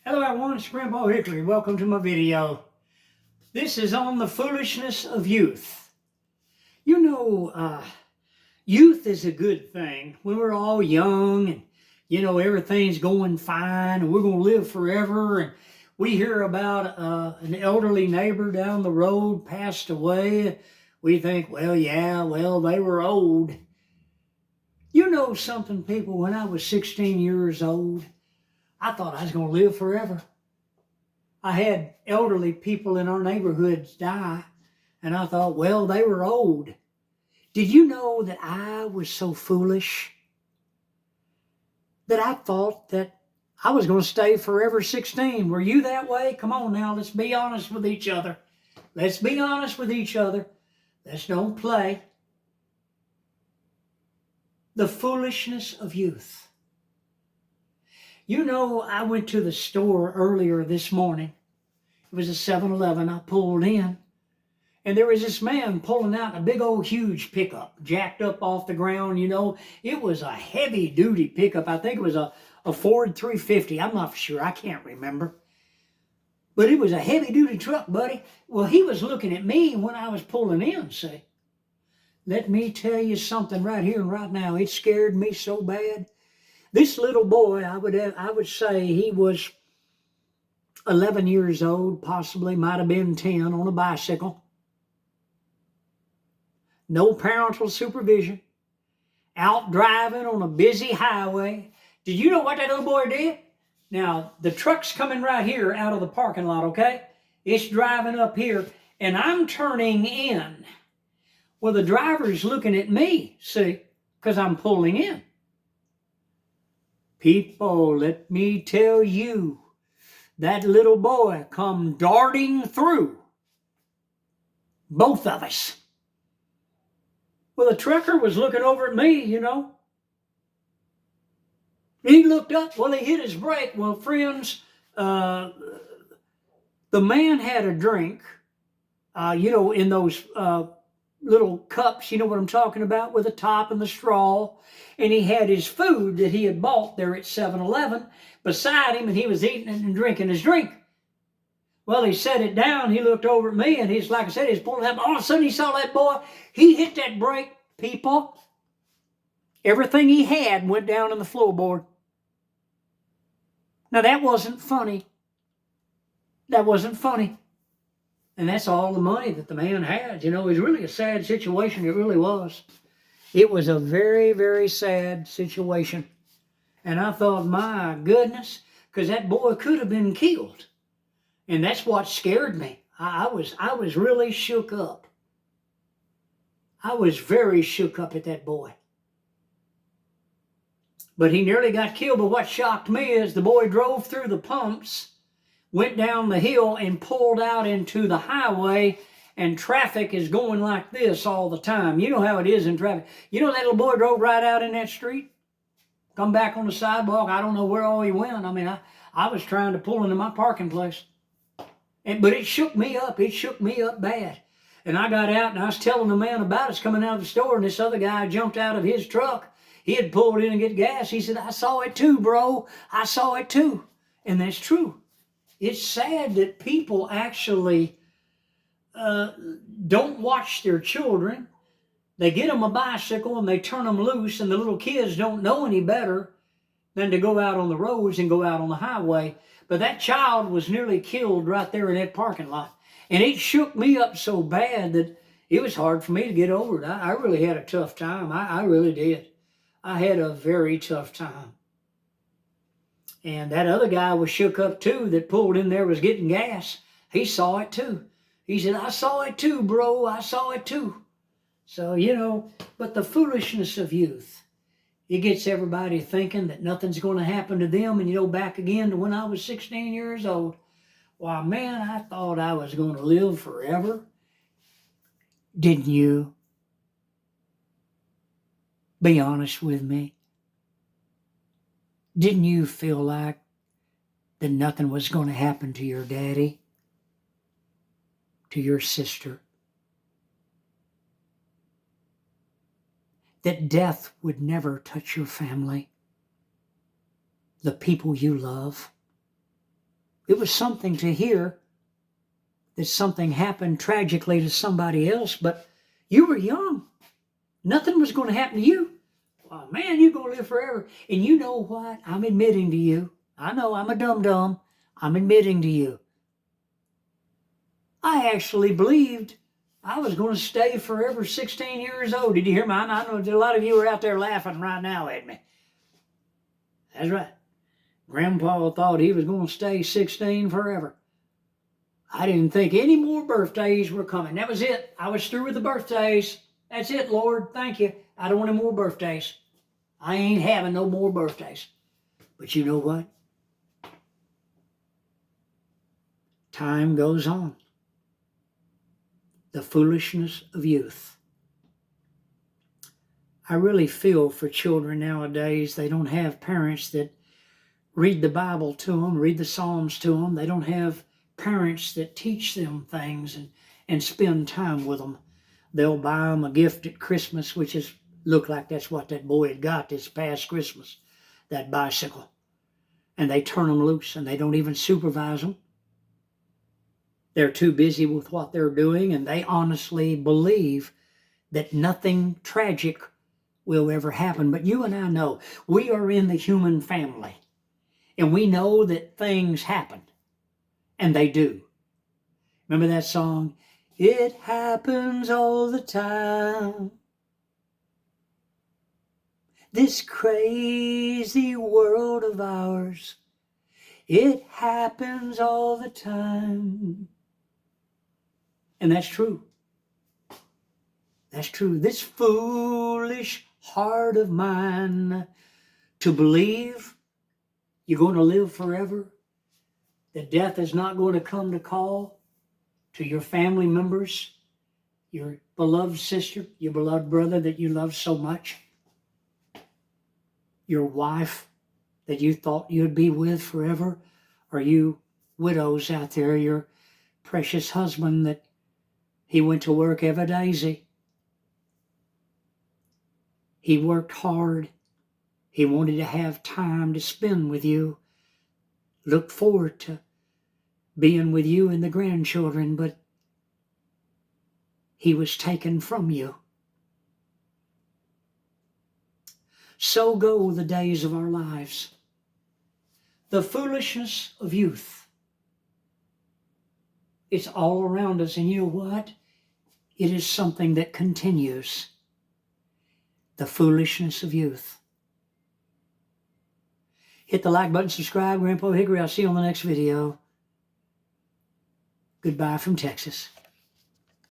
Hello everyone, it's Grandpa Hickory. Welcome to my video. This is on the foolishness of youth. You know, youth is a good thing. When we're all young and, everything's going fine and we're going to live forever, and we hear about an elderly neighbor down the road passed away, we think, they were old. You know something, people, when I was 16 years old, I thought I was going to live forever. I had elderly people in our neighborhoods die, and I thought, they were old. Did you know that I was so foolish that I thought that I was going to stay forever 16? Were you that way? Come on now, let's be honest with each other. Let's be honest with each other. Let's don't play. The foolishness of youth. You know, I went to the store earlier this morning. It was a 7-Eleven. I pulled in, and there was this man pulling out a big old huge pickup, jacked up off the ground. It was a heavy-duty pickup. I think it was a Ford 350. I'm not sure. I can't remember. But it was a heavy-duty truck, buddy. Well, he was looking at me when I was pulling in, see. Let me tell you something right here and right now. It scared me so bad. This little boy, I would say he was 11 years old, possibly, might have been 10, on a bicycle. No parental supervision. Out driving on a busy highway. Did you know what that little boy did? Now, the truck's coming right here out of the parking lot, okay? It's driving up here, and I'm turning in. Well, the driver's looking at me, see, because I'm pulling in. People, let me tell you, that little boy come darting through both of us. Well, the trucker was looking over at me, He looked up, he hit his brake. Well, friends, the man had a drink, in those little cups, you know what I'm talking about, with the top and the straw. And he had his food that he had bought there at 7-Eleven beside him, and he was eating and drinking his drink. Well, he set it down. He looked over at me, and he's, like I said, he's pulling up. All of a sudden, he saw that boy. He hit that brake, people. Everything he had went down in the floorboard. Now, that wasn't funny. That wasn't funny. And that's all the money that the man had. It was really a sad situation. It really was. It was a very, very sad situation. And I thought, my goodness, because that boy could have been killed. And that's what scared me. I was really shook up. I was very shook up at that boy. But he nearly got killed. But what shocked me is the boy drove through the pumps, went down the hill, and pulled out into the highway, and traffic is going like this all the time. You know how it is in traffic. That little boy drove right out in that street, come back on the sidewalk. I don't know where all he went. I was trying to pull into my parking place. But it shook me up. It shook me up bad. And I got out, and I was telling the man about us coming out of the store, and this other guy jumped out of his truck. He had pulled in to get gas. He said, I saw it too, bro. I saw it too. And that's true. It's sad that people actually don't watch their children. They get them a bicycle and they turn them loose, and the little kids don't know any better than to go out on the roads and go out on the highway. But that child was nearly killed right there in that parking lot. And it shook me up so bad that it was hard for me to get over it. I really had a tough time. I really did. I had a very tough time. And that other guy was shook up too that pulled in there, was getting gas. He saw it too. He said, I saw it too, bro. I saw it too. So, but the foolishness of youth, it gets everybody thinking that nothing's going to happen to them. And, back again to when I was 16 years old. Why, man, I thought I was going to live forever. Didn't you? Be honest with me. Didn't you feel like that nothing was going to happen to your daddy, to your sister? That death would never touch your family, the people you love? It was something to hear that something happened tragically to somebody else, but you were young. Nothing was going to happen to you. Well, man, you're going to live forever. And you know what? I'm admitting to you. I know I'm a dum-dum. I'm admitting to you. I actually believed I was going to stay forever 16 years old. Did you hear me? I know a lot of you are out there laughing right now at me. That's right. Grandpa thought he was going to stay 16 forever. I didn't think any more birthdays were coming. That was it. I was through with the birthdays. That's it, Lord. Thank you. I don't want any more birthdays. I ain't having no more birthdays. But you know what? Time goes on. The foolishness of youth. I really feel for children nowadays. They don't have parents that read the Bible to them, read the Psalms to them. They don't have parents that teach them things and spend time with them. They'll buy them a gift at Christmas, which is look like that's what that boy had got this past Christmas, that bicycle. And they turn them loose and they don't even supervise them. They're too busy with what they're doing, and they honestly believe that nothing tragic will ever happen. But you and I know we are in the human family, and we know that things happen, and they do. Remember that song? It happens all the time. This crazy world of ours, it happens all the time. And that's true. That's true. This foolish heart of mine to believe you're going to live forever, that death is not going to come to call to your family members, your beloved sister, your beloved brother that you love so much, your wife that you thought you'd be with forever, or you widows out there, your precious husband that he went to work every day. He worked hard. He wanted to have time to spend with you. Look forward to being with you and the grandchildren, but he was taken from you. So go the days of our lives. The foolishness of youth. It's all around us, and you know what? It is something that continues. The foolishness of youth. Hit the like button, subscribe. Grandpa Hickory, I'll see you on the next video. Goodbye from Texas.